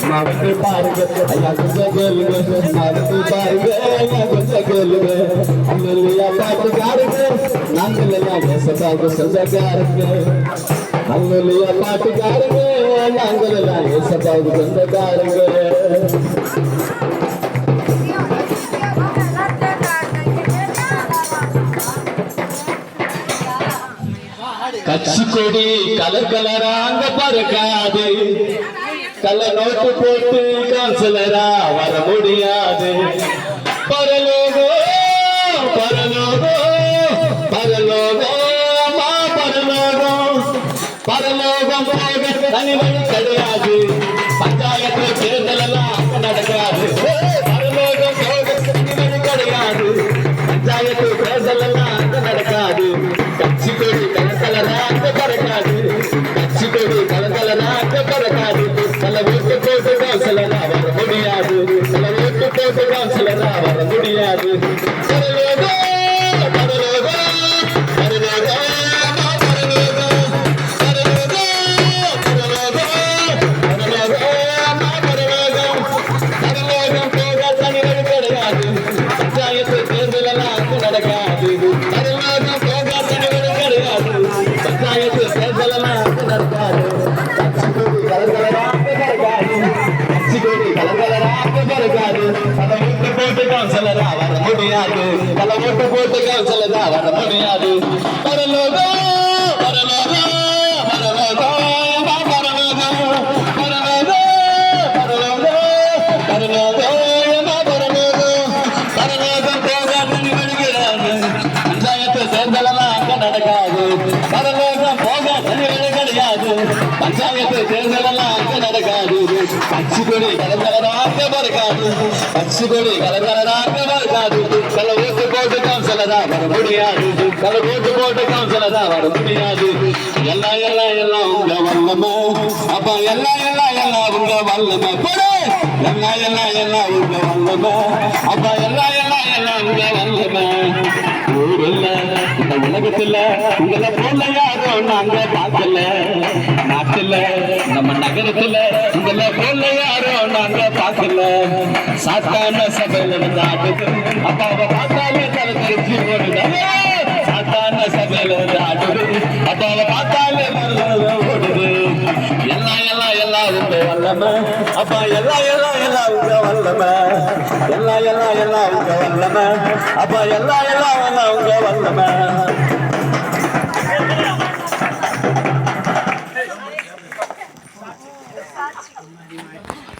மாவட்டு பாருங்க ஐயா கொஞ்சம் கேளுங்க மாவட்டு பாருங்க ஐயா கொஞ்சம் கேளுங்க அல்லையா பாட்டுக்காருங்க நாங்கள் எல்லாம் நேசமாக சொந்தக்காருங்க அல்லையா பாட்டுக்காருங்க நாங்கள் எல்லாம் நேசமாக சொந்தக்காருங்க கட்சி கொடி கலர் கலராங்க பறக்காது கள்ள நோட்டு போட்டு கான்சலரா வர முடியாது பரலோகோ பரலோகோ பரலோகோ மா பரலோகம் பரலோகம் போக தனிவழி கிடையாது பஞ்சாயத்து தேர்தல் எல்லாம் நடக்காது பரலோகம் போக தனிவழி கிடையாது பஞ்சாயத்து தேர்தல் எல்லாம் நடக்காது கட்சி கொடி கலக்கலராக பறக்காது கட்சி கொடி கலக்கலராக பறக்காது நல்ல வீட்டு போட்டு கான்சலரா வர முடியாது நல்ல வீட்டு போட்டு கான்சலரா வர முடியாது பரலோகோ பரலோகோ பரலோகோ பரலோகோ பரலோகோ பரலோகோ பரலோகோ பரலோகம் பரலோகம் போக தனிவழி கிடையாது பஞ்சாயத்து தேர்தல் எல்லாம் நடக்காது பரலோகம் போக தனிவழி கிடையாது பஞ்சாயத்து தேர்தல் எல்லாம் நடக்காது போட்டு கான்சலரா வர முடியாது பல ஓட்டு போட்டு கான்சலரா வர முடியாது பரலோகோ பரலோகோ பரலோகோ பரலோகோ பரலோகோ பரலோகோ பரலோகோ பரலோகோ பரலோகம் போக தனிவழி கிடையாது பஞ்சாயத்து தேர்தலெல்லாம் அங்க நடக்காது பரலோகம் போக தனிவழி கிடையாது பஞ்சாயத்து தேர்தலெல்லாம் அங்க நடக்காது கட்சி கொடி கலகலராக பறக்காது கட்சி கொடி கலகலராக பறக்காது கல ஓட்டு போட்டு கான்சலரா வர முடியாது கல ஓட்டு போட்டு கான்சலரா வர முடியாது எல்லாம் எல்லாம் எல்லாம் உங்க வல்லம அப்ப எல்லாம் எல்லாம் எல்லாம் உங்க வல்லம போடு எல்லாம் எல்லாம் எல்லாம் உங்க வல்லம அப்ப எல்லாம் எல்லாம் எல்லாம் உங்க வல்லம ஊருல இந்த உலகத்துல உங்களை போல யாரும் நாங்க பார்க்கல நாட்டுல நம்ம நகரத்துல உங்களை போல யாரும் நாங்க பார்க்கல சாத்தான சபையில இருந்து ஆடுது அப்பாவை பார்த்தாலே தலை தெரிஞ்சு ஓடுது சாத்தான சபையில இருந்து ஆடுது அப்பாவை பார்த்தாலே ஓடுது எல்லாம் எல்லாம் எல்லாம் உங்க வல்லம அப்பா எல்லாம் எல்லாம் எல்லாம் உங்க வல்லம எல்லாம் எல்லாம் எல்லாம் உங்க வல்லம அப்பா எல்லாம் எல்லாம் எல்லாம் உங்க வல்லம